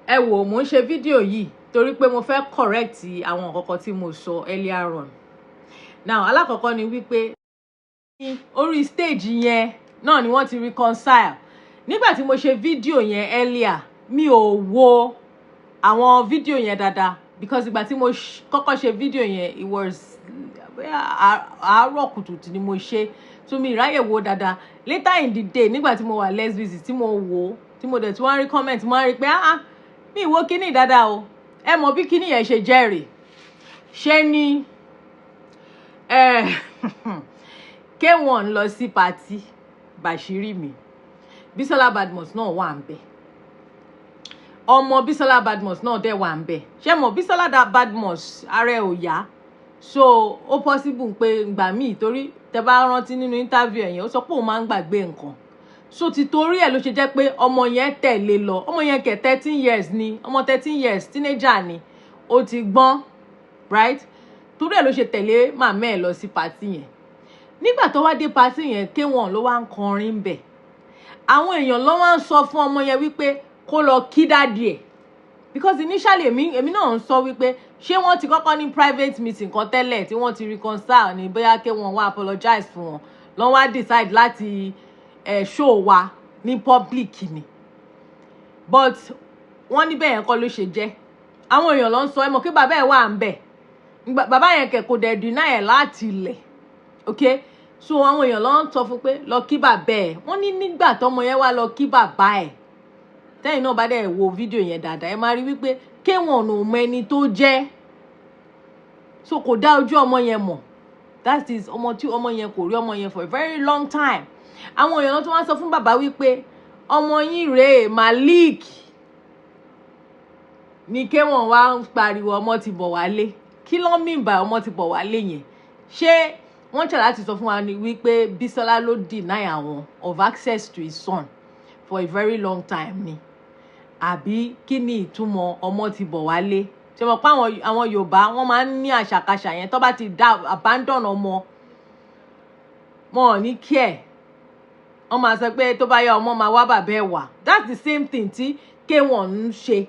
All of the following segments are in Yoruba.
ẹ wò mo ń ṣe fídíò yìí torí pé mo fẹ́ correct àwọn nǹkan tí mo sọ earlier on. Now alákọ̀ọ́kọ́ ni wípé orí stage yẹn náà ni wọ́n ti reconcile. Nígbà tí mo ṣe fídíò yẹn earlier mi ò wo àwọn fídíò yẹn dáadáa because ìgbà tí mo kọ́kọ́ ṣe fídíò yẹn it was àárọ̀ kùtùkùtù ni mo ṣe, so mi ráyè wo dáadáa. Later in the day nígbà tí mo wà less busy tí mo wò tí mo dẹ̀ tí wọ́n rí comment mo rí pé mi wo kíní dáadáa o. Ẹ mọ̀ bí kíní yẹn ṣe jẹ́rìí ṣe ni K1 lọ sí party Bashiri mi, Bisola Badmus náà wà ńbẹ̀, ọmọ Bisola Badmus náà dẹ̀ wà ńbẹ̀. Ṣé mọ̀ Bisola Badmus ààrẹ ò yá, so ó possible pé ìgbà míì torí tẹ́ bá rántí nínú interview ẹ̀yẹn ó sọ pé òun máa ń gbàgbé nǹkan, so ti torí ẹ̀ ló ṣe jẹ́ pé ọmọ yẹn tẹ̀lé lọ. Ọmọ yẹn kẹ̀ 13 years ni, ọmọ 13 years teenager ni, ó ti gbọ́n right, torí ẹ̀ ló ṣe tẹ̀lé màmá ẹ̀ lọ sí party yẹn. Nígbà tó wá dé party yẹn K1 ló wá ń kọrin bẹ̀, àwọn èèyàn ló wá ń sọ fún ọmọ yẹn wípé kó lọ kí daddy ẹ̀ because initially èmi náà ń sọ wípé ṣé wọ́n ti kọ́kọ́ ní private meeting kan tẹ́lẹ̀ tí wọ́n ti reconcile ní bóyá K1 wá apologize fún wọn lọ́n wá decide láti show wa ní public ni, but wọ́n ní bẹ́ẹ̀ yẹn kọ́ ló ṣe jẹ́. Àwọn èèyàn ló ń sọ ẹ mọ̀ kí bàbá ẹ̀ wà ń bẹ̀, bàbá yẹn kẹ̀ kò dẹ̀ deny ẹ̀ láti ilẹ̀, okay, so àwọn èèyàn ló ń sọ fún pé lọ kí bàbá ẹ̀. Wọ́n ní nígbà tọmọ yẹn wá lọ kí bàbá ẹ̀, tẹ́yìn náà bá dẹ̀ wo fídíò yẹn dáadáa ẹ máa rí wípé K1 ò mọ ẹni tó jẹ́, so kò dá ojú ọmọ yẹn mọ̀. That is ọmọ tí ọmọ yẹn kò rí ọmọ yẹn for a very long time. Àwọn èèyàn tó wá sọ fún bàbá wípé ọmọ yín rèé Malik ni K1 wá ń pariwo ọmọ ti bọ̀ wálé. Kí ló mean by ọmọ ti bọ̀ wálé yẹn? Ṣé wọ́n try láti sọ fún wa ni wípé Bisola ló deny àwọn of access to his son for a very long time ni, àbí kí ni ìtumọ̀ ọmọ ti bọ̀ wálé? Ṣé mọ̀ pé àwọn Yorùbá wọ́n máa ń ní àṣàkáṣà yẹn tó bá ti abandon ọmọ wọn ò ní care, wọ́n máa sọ pé tó bá yá ọmọ máa wá bàbá ẹ̀ wá. That's the same thing tí K1 ń ṣe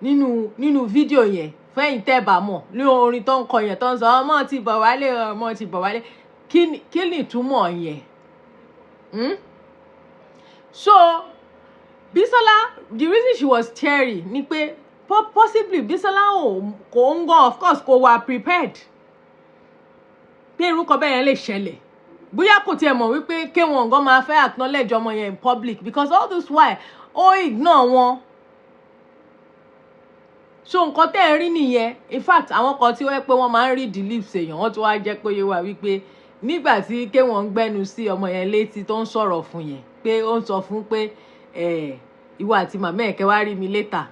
nínú fídíò yẹn. Fẹ́yìn tẹ́ bá mọ̀ ní orin tó ń kọ yẹn tó ń sọ ọmọ ti bọ̀ wálé, ọmọ ti bọ̀ wálé. Kí ni ìtumọ̀ yẹn? So Bisola, the reason she was teary ni pé possibly Bisola kò ń gan, of course kò wà prepared pé irúkọ bẹ́ẹ̀ yẹn lè ṣẹlẹ̀. Bóyá kò tiẹ̀ mọ̀ wípé K1 gan máa fẹ́ acknowledge ọmọ yẹn in public because all this while ó ignore wọn. So nǹkan tẹ́ ẹ rí nìyẹn. In fact àwọn kan tí wọ́n pé wọ́n máa ń read the lips èèyàn wọ́n tún wá jẹ́ pé yé wa wípé nígbà tí K1 gbẹ́nu sí ọmọ yẹn létí tó ń sọ̀rọ̀ fún yẹn pé ó ń sọ fún pé ìwọ àti màmá ẹ̀ kẹ́ wá rí mi later.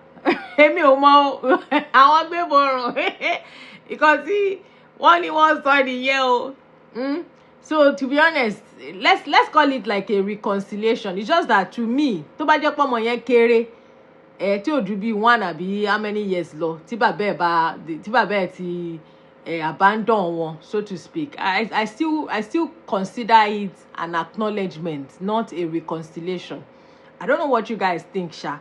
Èmi ò mọ àwọn gbébọrùn nǹkan tí wọ́n ní wọ́n sọ nìyẹn o. So to be honest, let's call it like a reconciliation. It's just that to me tó bá jẹ́ pé ọmọ yẹn kéré tí ò ju bí 1 àbí how many years lọ tí bàbá ẹ̀ ti abandon wọn, so to speak, I still consider it an acknowledgement, not a reconciliation. I don't know what you guys think sha,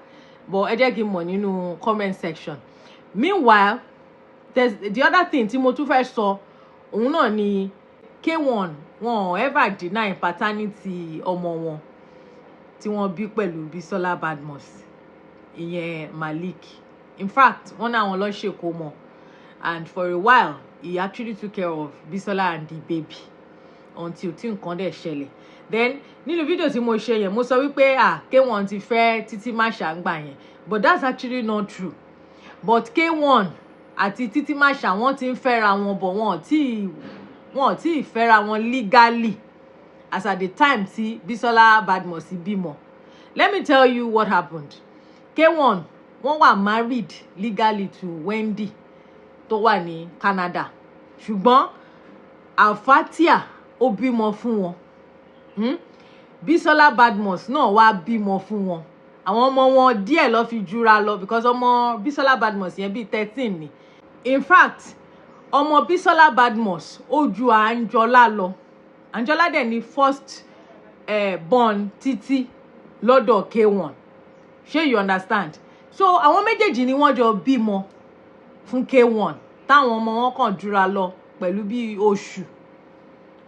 but ẹ jẹ́ kí n mọ̀ nínú comment section. Meanwhile, there's the other thing tí mo tún fẹ́ sọ, òun náà ni K1 wọn ever deny paternity ọmọ wọn tí wọ́n bí pẹ̀lú Bisola Badmus, ìyẹn Malik. In fact wọ́n náà wọn lọ ṣe kó mọ̀, and for a while he actually took care of Bisola and the baby until tí nǹkan dẹ̀ ṣẹlẹ̀. Then nínú fídíò tí mo ṣe yẹn mo sọ wípé K1 ti fẹ́ Títí Máṣà ń gbà yẹn, but that's actually not true. But K1 àti Títí Máṣà wọ́n ti ń fẹ́ra wọn bọ̀ wọ́n ti fẹ́ra wọn legally as at the time tí Bisola Badmus bímọ. Let me tell you what happened. K1 wọ́n wà married legally to Wendy tó wà ní Canada, ṣùgbọ́n Alfatia ó bímọ fún wọn. Bisola Badmus náà wá bímọ fún wọn. Àwọn ọmọ wọn díẹ̀ lọ fi jura lọ because ọmọ Bisola Badmus yẹn bí 13 ni. In fact ọmọ Bisola Badmus ó ju Anjola lọ. Anjola dẹ̀ ni first born Títí lọ́dọ̀ K1. Ṣé you understand? so àwọn méjèèjì ni wọ́n jọ bímọ fún K1 táwọn ọmọ wọn kàn jura lọ pẹ̀lú bí oṣù,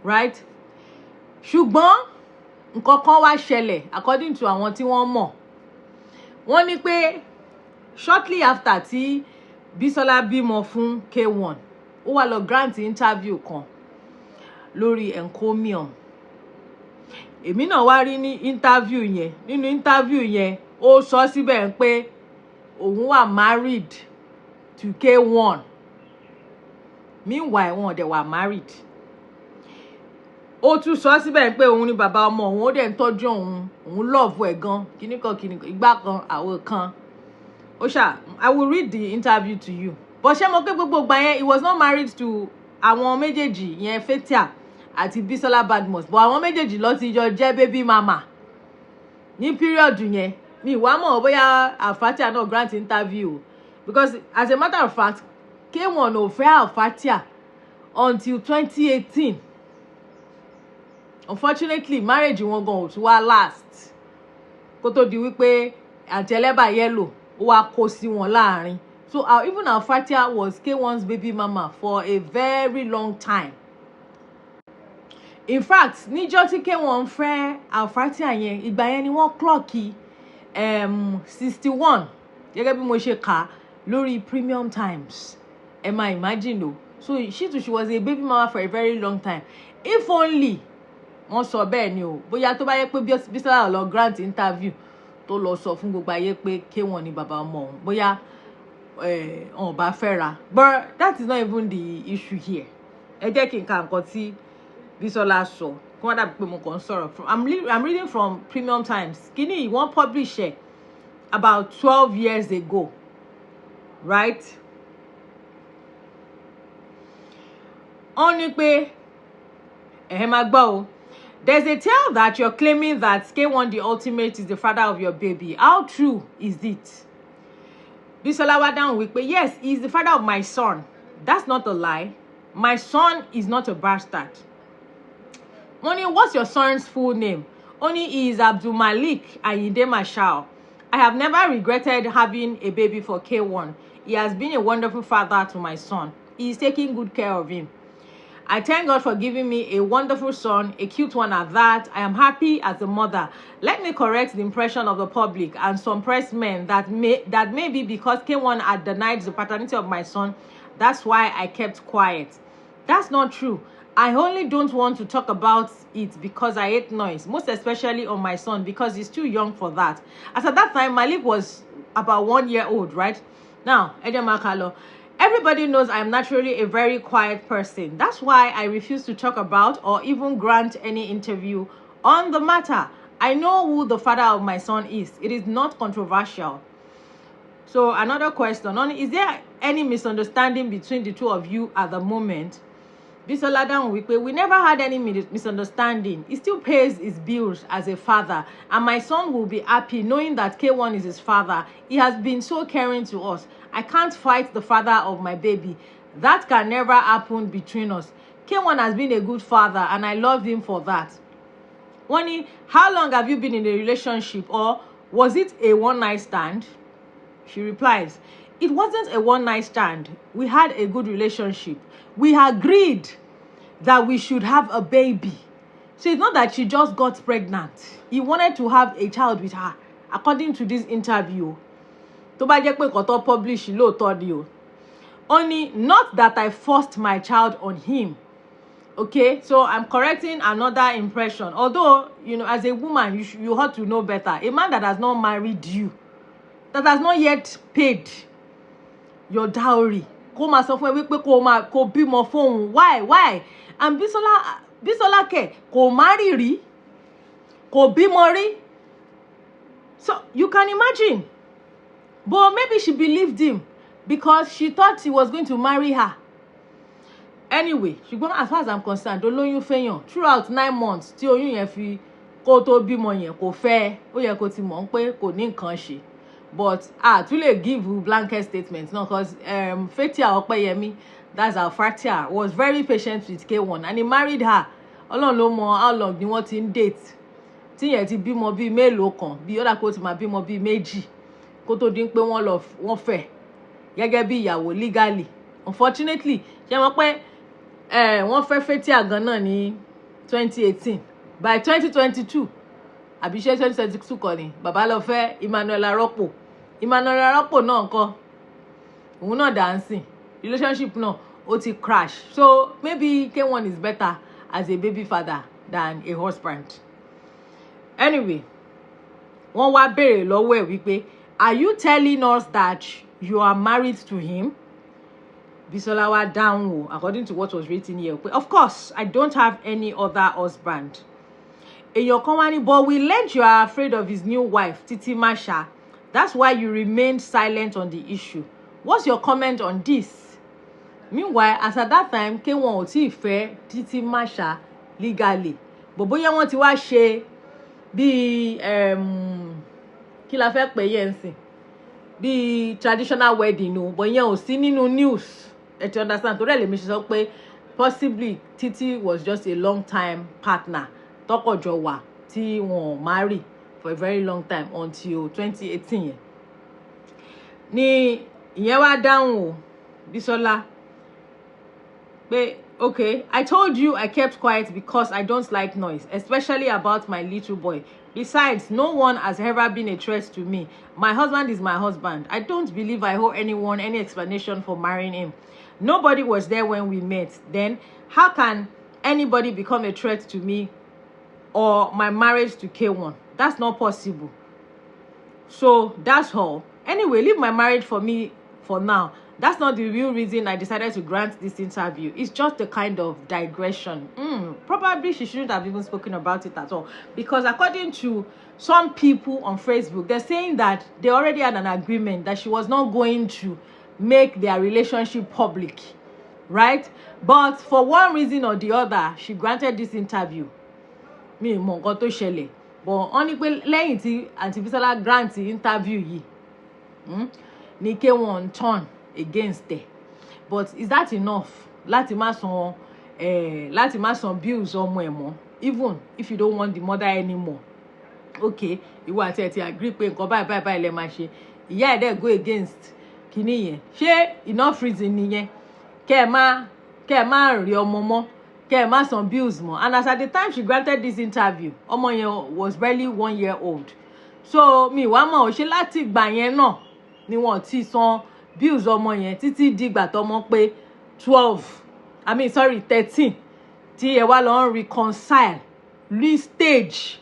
right? Ṣùgbọ́n nǹkan kan wá ṣẹlẹ̀ according to àwọn tí wọ́n mọ̀. Wọ́n ní pé shortly after tí Bisola bímọ fún K1, ó wá lọ grant interview kan lórí encomium. Èmi náà wá rí ní interview yẹn, nínú interview yẹn ó sọ síbẹ̀ pé òun wà married to K1. Meanwhile wọn dẹ̀ wà married. Ó tún sọ síbẹ̀ pé òun ni bàbá ọmọ òun, ó dẹ̀ ń tọ́jú òun love ẹ̀ gan, kíníkan ìgbà kan àwọ̀ kan. Ó ṣá, I will read the interview to you. But ṣé mo pé gbogbo ìgbà yẹn he was not married to àwọn méjèèjì yẹn, Fathia àti Bisola Badmus, but àwọn méjèèjì ló ti jọ jẹ́ baby mama ní period yẹn. Mi wá mọ̀ bóyá Fathia náà grant interview, because as a matter of fact K1 ò fẹ́ Fathia until 2018. Unfortunately marriage wọn gan ò tún wá last kó tó di wípé àtẹlẹ́bà yellow ó wá kó sí wọn láàrin. So even Fathia was K1's baby mama for a very long time. In fact níjọ́ tí K1 fẹ́ Fathia yẹn, ìgbà yẹn ni wọ́n clock 61 gẹ́gẹ́ bí mo ṣe kà lórí Premium Times. Ẹ máa imagine o. So she was a baby mama for a very long time. If only wọ́n sọ bẹ́ẹ̀ ni o, bóyá tó bá yẹ pé Bisola lọ grant interview tó lọ sọ fún gbogbo ayé pé K1 ni bàbá ọmọ òun, bóyá ọ̀n bá fẹ́ra. But that is not even the issue here. Ẹ jẹ́ kí n ka nǹkan tí Bisola sọ kí wọ́n dàbí pé mo kàn ń sọ̀rọ̀. I'm reading from Premium Times. Kíní wọ́n publish ẹ̀ about 12 years ago, right? Wọ́n ní pé ẹ máa gbọ́ o. There's a tale that you're claiming that K1 the ultimate is the father of your baby. How true is it? Bisola wá dáhùn wípé yes, he is the father of my son. That's not a lie. My son is not a bastard. Only, what's your son's full name? Only he is Abdul Malik Ayinde Marshal. I have never regretted having a baby for K1. He has been a wonderful father to my son. He is taking good care of him. I thank God for giving me a wonderful son, a cute one at that. I am happy as a mother. Let me correct the impression of the public and some press men that may be because K1 had denied the paternity of my son. That's why I kept quiet. That's not true. I only don't want to talk about it because I hate noise, most especially on my son because he's too young for that. As at that time, Malik was about 1 year old, right? Now, everybody knows I'm naturally a very quiet person. That's why I refuse to talk about or even grant any interview on the matter. I know who the father of my son is. It is not controversial. So another question, is there any misunderstanding between the two of you at the moment? Bisola down we never had any misunderstanding. He still pays his bills as a father, and my son will be happy knowing that K1 is his father. He has been so caring to us. I can't fight the father of my baby. That can never happen between us. K1 has been a good father, and I love him for that. Wani, how long have you been in a relationship, or was it a one-night stand? She replies, it wasn't a one-night stand. We had a good relationship. We agreed that we should have a baby. So it's not that she just got pregnant. He wanted to have a child with her, according to this interview. Tó bá jẹ́ pé nǹkan tó publish lóòótọ́ ni o. Only not that I forced my child on him. Okay, so I'm correcting another impression. Although, as a woman, you ought to know better. A man that has not married you, that has not yet paid your dowry, kó máa sọ fún ẹ wípé kó bímọ fóun. Why? And Bisola kò marry rí, kò bímọ rí. So you can imagine. But maybe she believed him because she thought he was going to marry her. Anyway, ṣùgbọ́n as far as I'm concerned, olóyún fẹ́yàn throughout 9 months tí oyún yẹn fi kó tó bímọ yẹn kò fẹ́, ó yẹ kó ti mọ̀ pé kò ní nǹkan ṣe. But too late give blanket statements, no, because Fathia Opeyemi, that's our Fathia, was very patient with K1 and he married her. Ọlọ́run ló mọ̀ how long ni wọ́n ti ń date. Tí yẹn ti bímọ bí mélòó kan, bí ọ̀dà kó ti máa bímọ bí méjì. kó tó dín pé wọ́n fẹ́ gẹ́gẹ́ bí ìyàwó legally. Unfortunately ṣé mọ̀ pé wọ́n fẹ́ Fathia gan náà ní 2018 by 2022 àbí ṣé 2022 kọ́ ni bàbá lọ fẹ́ Emmanuel Arọ́pò náà ńkọ́ òun náà dancing relationship náà ó ti crash. So maybe K1 is better as a baby father than a husband. Anyway, wọ́n wá béèrè lọ́wọ́ ẹ̀ wípé, are you telling us that you are married to him? Bisola wá dáhùn o, according to what was written here, of course I don't have any other husband. Èèyàn kan wá ní, but we learned you are afraid of his new wife Titi Masha, that's why you remained silent on the issue. What's your comment on this? Meanwhile, as at that time, K1 ò tí fẹ́ Titi Masha legally, but bóyá wọ́n ti wá ṣe bí kí la fẹ́ pè yẹn sìn bí traditional wedding o, but yẹn ò sí nínú news. Ẹ ti understand, torí ẹ̀ lèmi ṣe sọ pé possibly Titi was just a long time partner tọkọjọ wà tí wọn marry for a very long time until 2018 yẹn ni ìyẹn wá dáhùn o Bisola pé okay, I told you I kept quiet because I don't like noise, especially about my little boy. Besides, no one has ever been a threat to me. My husband is my husband. I don't believe I owe anyone any explanation for marrying him. Nobody was there when we met. Then how can anybody become a threat to me or my marriage to K1? That's not possible. So that's all. Anyway, leave my marriage for me for now. That's not the real reason I decided to grant this interview. It's just a kind of digression. Probably she shouldn't have even spoken about it at all. Because according to some people on Facebook, they're saying that they already had an agreement that she was not going to make their relationship public. Right? But for one reason or the other, she granted this interview. Mi mọ nǹkan tó ṣẹlẹ̀. But only lẹ́yìn tí Aunty Bisola grant interview yìí, ni K1 turn against it. But is that enough láti má san bills ọmọ ẹ̀ mọ́, even if you don't want the mother anymore? Okay, ìwọ àti ẹ̀ ti agree pé nǹkan báyìí lẹ máa ṣe, ìyá ẹ̀ dẹ̀ go against kíní yẹn, ṣé enough reason nìyẹn kẹ́ ẹ má rí ọmọ mọ́, kẹ́ ẹ má san bills mọ́? And as at the time she granted this interview, ọmọ yẹn was barely 1 year old. So mi wá mọ̀ ọ́ ṣe láti ìgbà yẹn náà ni wọ́n ti san bills ọmọ yẹn títí dìgbà tọ́mọ pé 13 tí ẹ wá lọ ń reconcile stage